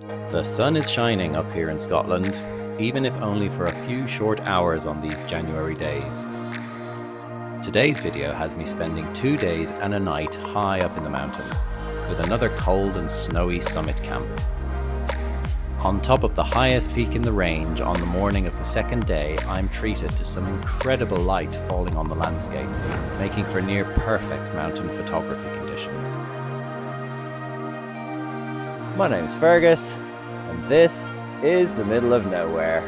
The sun is shining up here in Scotland, even if only for a few short hours on these January days. Today's video has me spending 2 days and a night high up in the mountains, with another cold and snowy summit camp. On top of the highest peak in the range on the morning of the second day, I'm treated to some incredible light falling on the landscape, making for near perfect mountain photography conditions. My name's Feargus, and this is the middle of nowhere.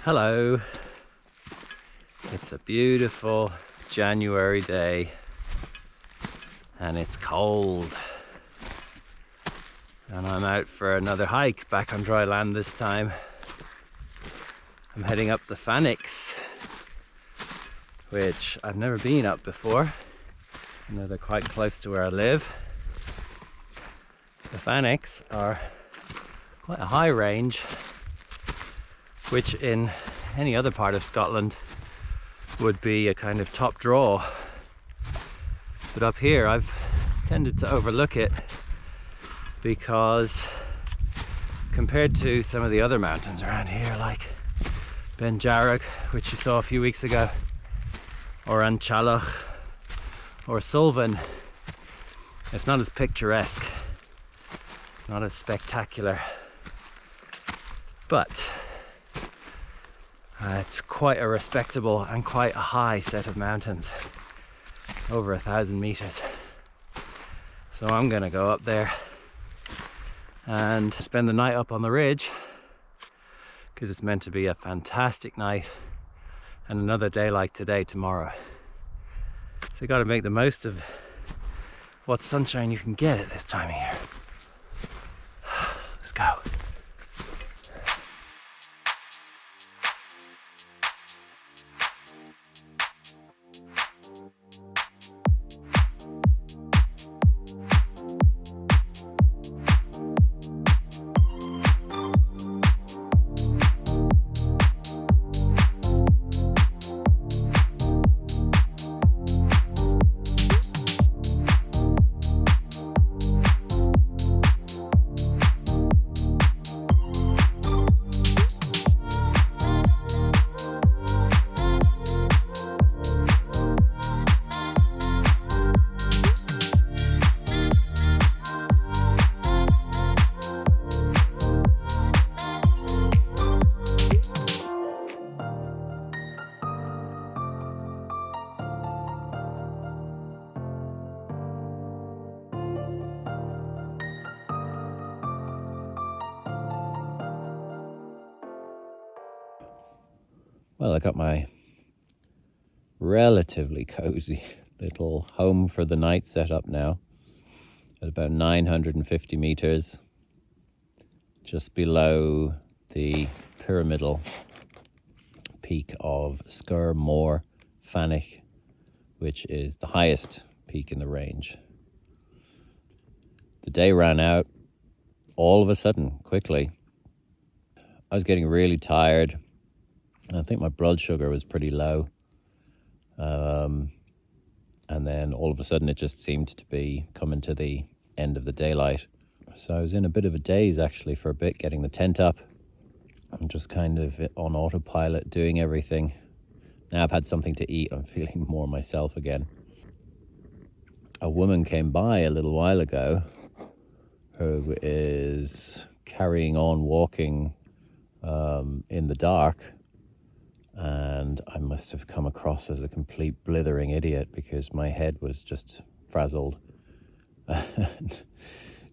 Hello, it's a beautiful January day and it's cold, and I'm out for another hike back on dry land this time. I'm heading up the Fannichs, which I've never been up before. I know they're quite close to where I live. The Fannichs are quite a high range, which in any other part of Scotland would be a kind of top draw. But up here I've tended to overlook it because compared to some of the other mountains around here, like Beinn Mor, which you saw a few weeks ago, or Anchalach, or Sullivan, it's not as picturesque, not as spectacular, but it's quite a respectable and quite a high set of mountains, over 1,000 meters. So I'm gonna go up there and spend the night up on the ridge, because it's meant to be a fantastic night and another day like today tomorrow. So you got to make the most of what sunshine you can get at this time of year. Let's go. Well, I got my relatively cozy little home for the night set up now at about 950 meters, just below the pyramidal peak of Beinn Mor Fannich, which is the highest peak in the range. The day ran out all of a sudden, quickly. I was getting really tired. I think my blood sugar was pretty low. And then all of a sudden it just seemed to be coming to the end of the daylight. So I was in a bit of a daze actually for a bit, getting the tent up. I'm just kind of on autopilot doing everything. Now I've had something to eat, I'm feeling more myself again. A woman came by a little while ago who is carrying on walking in the dark, and I must have come across as a complete blithering idiot because my head was just frazzled. And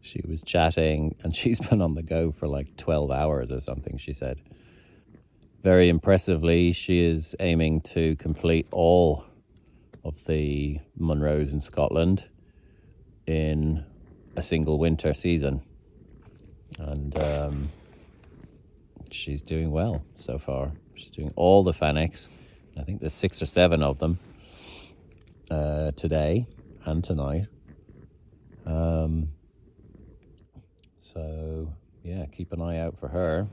she was chatting, and she's been on the go for like 12 hours or something, she said. very impressively, she is aiming to complete all of the Munros in Scotland in a single winter season. And she's doing well so far. She's doing all the Fannichs. I think there's 6 or 7 of them today and tonight. So yeah, keep an eye out for her.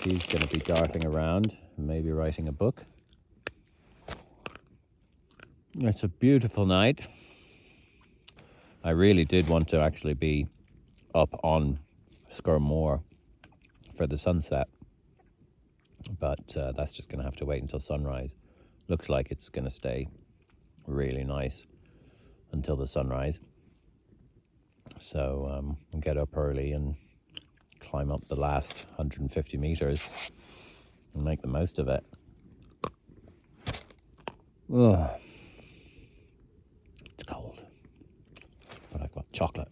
She's going to be darting around and maybe writing a book. It's a beautiful night. I really did want to actually be up on Beinn Mor for the sunset, but that's just going to have to wait until sunrise. Looks like it's going to stay really nice until the sunrise. So we'll get up early and climb up the last 150 meters and make the most of it. Ugh. It's cold, but I've got chocolate.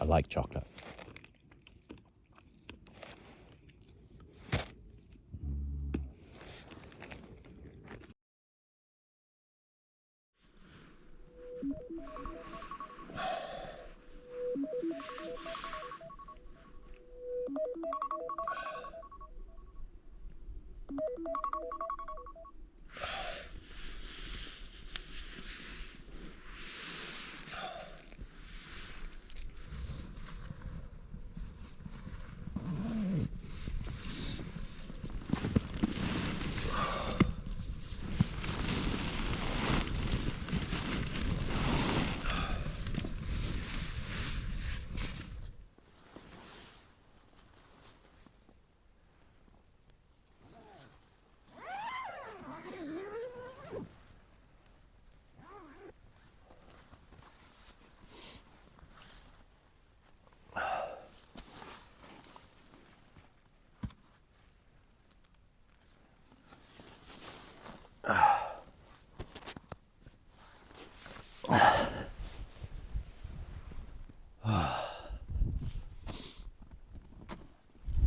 I like chocolate.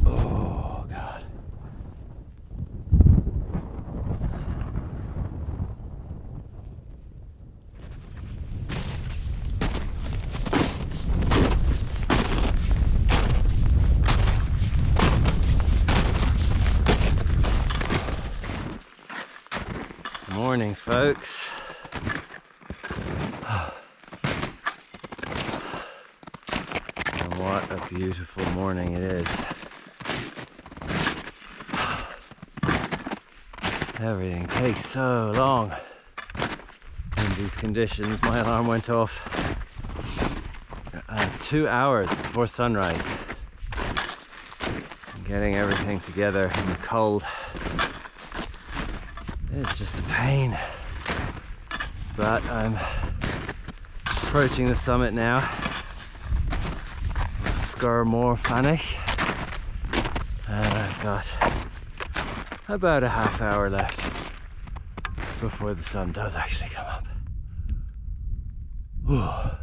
Oh, God. Morning, folks. And what a beautiful morning it is. Everything takes so long in these conditions. My alarm went off 2 hours before sunrise. Getting everything together in the cold, it's just a pain. But I'm approaching the summit now. Beinn Mor Fannich. And I've got about a half hour left before the sun does actually come up. Whew.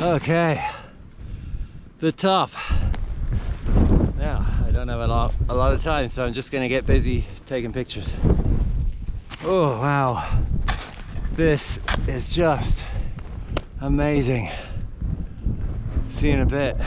Okay, the top. Now, I don't have a lot of time, so I'm just gonna get busy taking pictures. Oh, wow. This is just amazing. See you in a bit.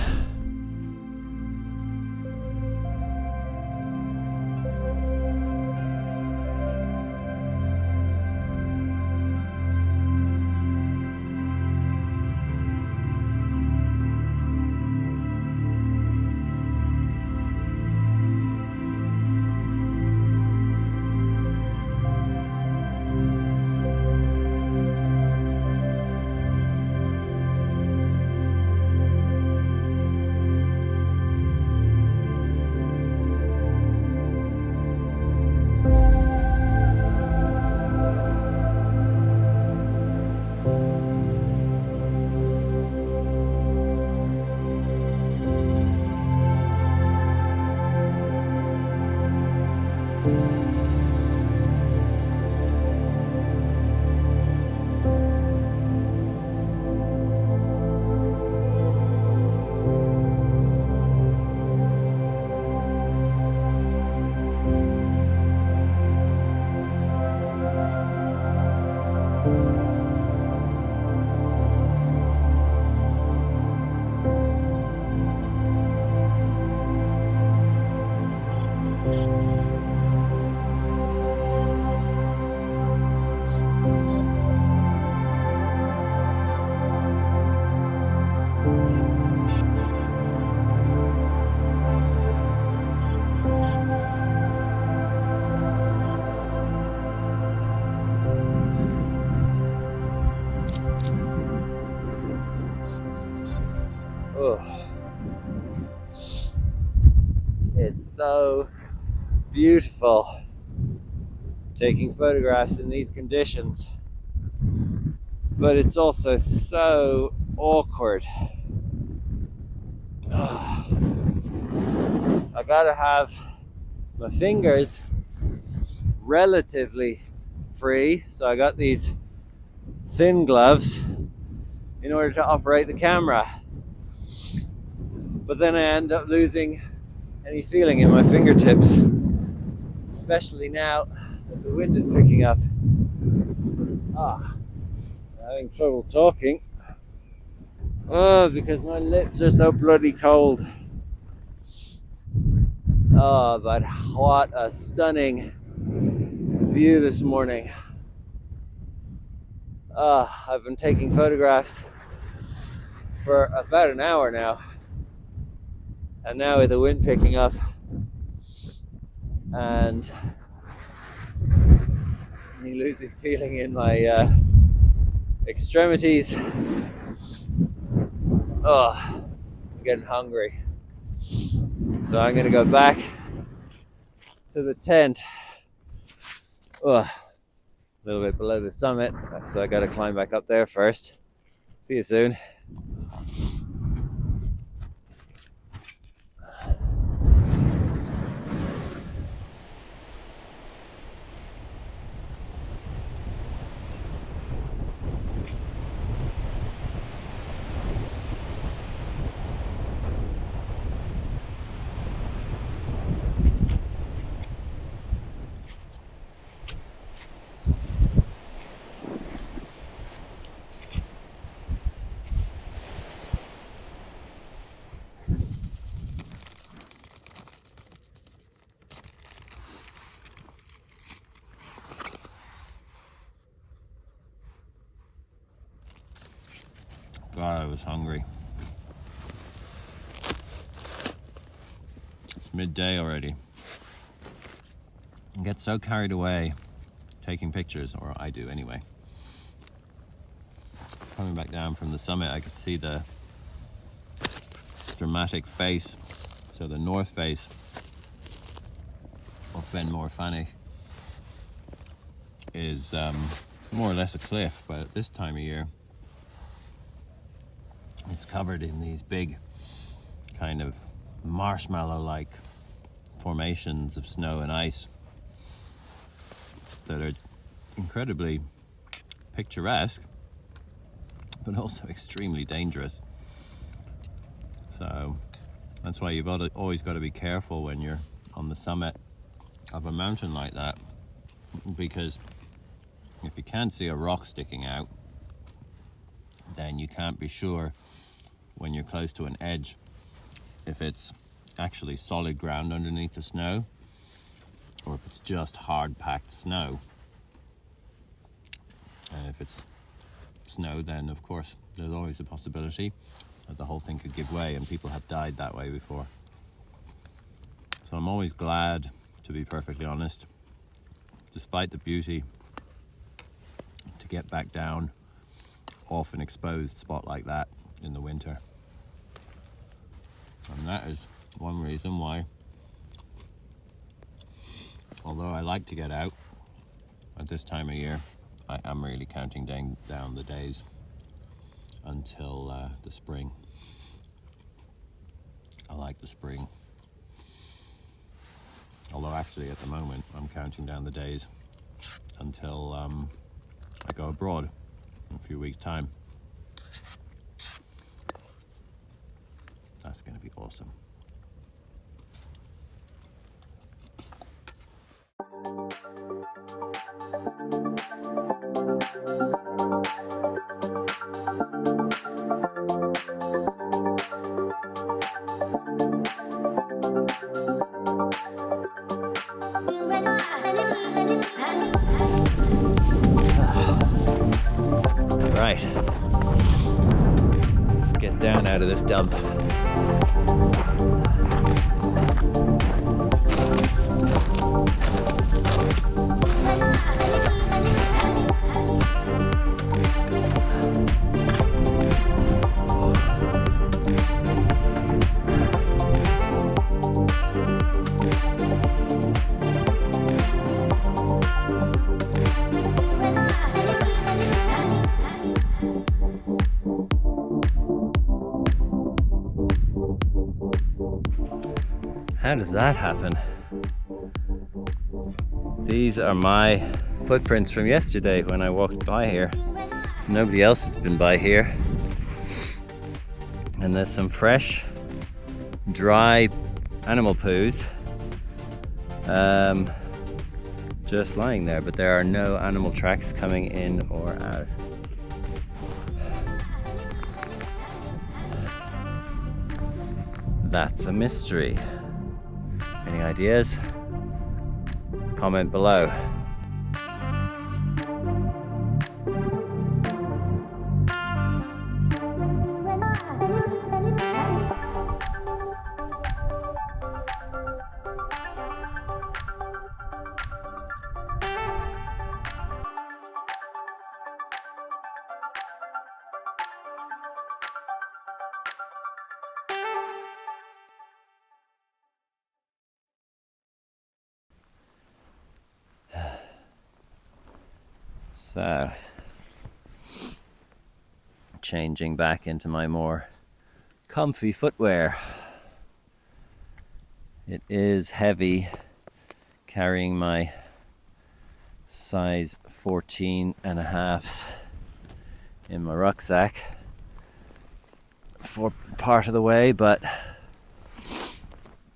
It's so beautiful taking photographs in these conditions, but it's also so awkward. I gotta have my fingers relatively free, so I got these thin gloves in order to operate the camera, but then I end up losing any feeling in my fingertips, especially now that the wind is picking up. I'm having trouble talking because my lips are so bloody cold. But what a stunning view this morning. I've been taking photographs for about an hour now, and now with the wind picking up and me losing feeling in my extremities, I'm getting hungry. So I'm gonna go back to the tent. A little bit below the summit, so I gotta climb back up there first. See you soon. God, I was hungry. It's midday already. I get so carried away taking pictures, or I do anyway. Coming back down from the summit, I could see the dramatic face, so the north face of Beinn Mor Fannich is more or less a cliff, but at this time of year it's covered in these big kind of marshmallow-like formations of snow and ice that are incredibly picturesque, but also extremely dangerous. So that's why you've always got to be careful when you're on the summit of a mountain like that, because if you can't see a rock sticking out, then you can't be sure when you're close to an edge if it's actually solid ground underneath the snow or if it's just hard packed snow. And if it's snow, then of course there's always a possibility that the whole thing could give way, and people have died that way before. So I'm always glad, to be perfectly honest, despite the beauty, to get back down off an exposed spot like that in the winter. And that is one reason why, although I like to get out at this time of year, I am really counting down the days until the spring. I like the spring. Although actually at the moment I'm counting down the days until I go abroad in a few weeks' time. That's going to be awesome. Right. Let's get down out of this dump. How does that happen? These are my footprints from yesterday when I walked by here. Nobody else has been by here. And there's some fresh, dry animal poos just lying there, but there are no animal tracks coming in or out. That's a mystery. Any ideas? Comment below. So, changing back into my more comfy footwear. It is heavy carrying my size 14.5s in my rucksack for part of the way, but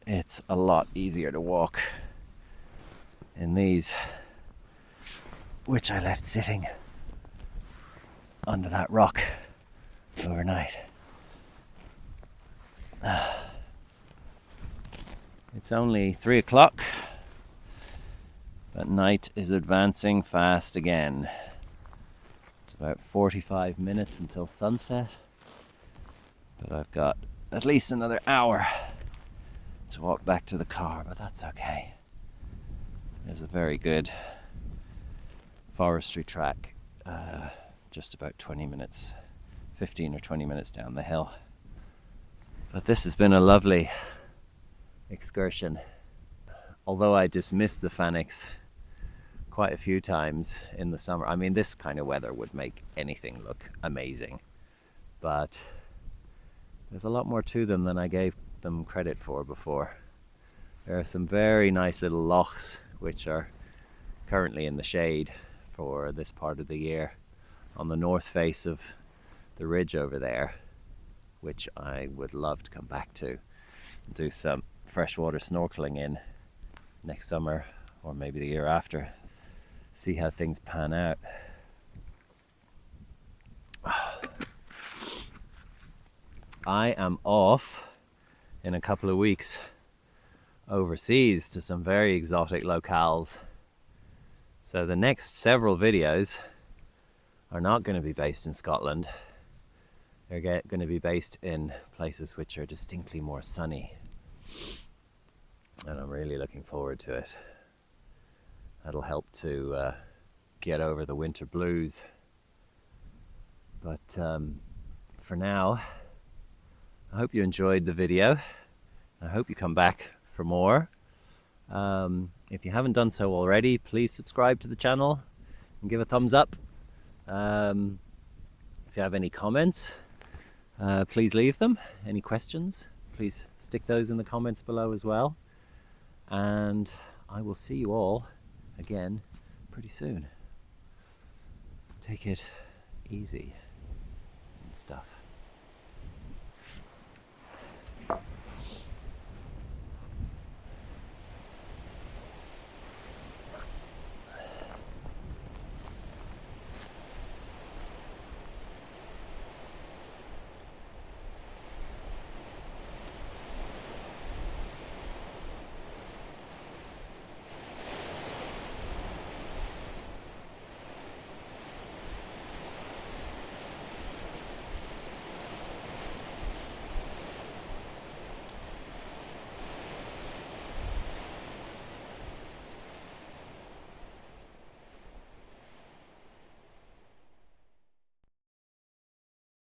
it's a lot easier to walk in these, which I left sitting under that rock overnight. It's only 3 o'clock, but night is advancing fast again. It's about 45 minutes until sunset, but I've got at least another hour to walk back to the car, but that's okay. There's a very good forestry track just about 20 minutes, 15 or 20 minutes down the hill. But this has been a lovely excursion. Although I dismissed the Fannichs quite a few times in the summer. I mean, this kind of weather would make anything look amazing, but there's a lot more to them than I gave them credit for before. There are some very nice little lochs which are currently in the shade for this part of the year on the north face of the ridge over there, which I would love to come back to and do some freshwater snorkeling in next summer or maybe the year after. See how things pan out. I am off in a couple of weeks overseas to some very exotic locales. So the next several videos are not going to be based in Scotland. They're going to be based in places which are distinctly more sunny. And I'm really looking forward to it. That'll help to get over the winter blues. But for now, I hope you enjoyed the video. I hope you come back for more. If you haven't done so already, please subscribe to the channel and give a thumbs up. If you have any comments, please leave them. Any questions, please stick those in the comments below as well. And I will see you all again pretty soon. Take it easy and stuff.